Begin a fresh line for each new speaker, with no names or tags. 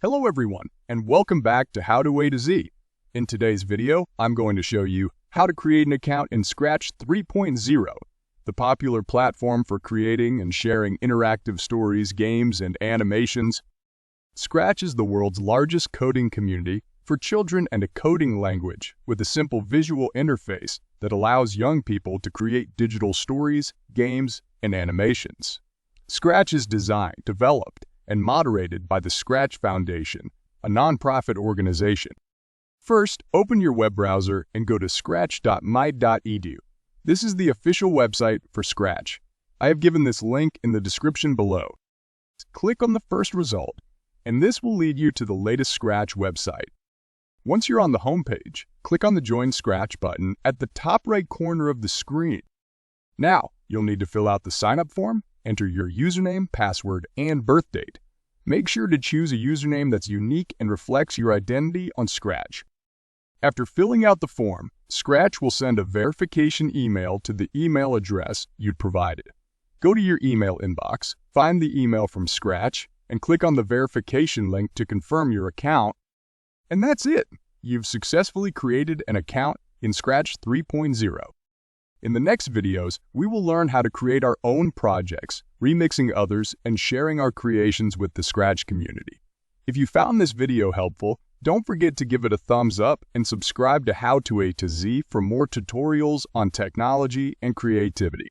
Hello everyone, and welcome back to HowToA-Z. In today's video, I'm going to show you how to create an account in Scratch 3.0, the popular platform for creating and sharing interactive stories, games, and animations. Scratch is the world's largest coding community for children and a coding language with a simple visual interface that allows young people to create digital stories, games, and animations. Scratch is designed, developed, and moderated by the Scratch Foundation, a nonprofit organization. First, open your web browser and go to scratch.my.edu. This is the official website for Scratch. I have given this link in the description below. Click on the first result, and this will lead you to the latest Scratch website. Once you're on the home page, click on the Join Scratch button at the top right corner of the screen. Now, you'll need to fill out the sign-up form, enter your username, password, and birth date. Make sure to choose a username that's unique and reflects your identity on Scratch. After filling out the form, Scratch will send a verification email to the email address you'd provided. Go to your email inbox, find the email from Scratch, and click on the verification link to confirm your account. And that's it! You've successfully created an account in Scratch 3.0. In the next videos, we will learn how to create our own projects, remixing others, and sharing our creations with the Scratch community. If you found this video helpful, don't forget to give it a thumbs up and subscribe to HowToA-Z for more tutorials on technology and creativity.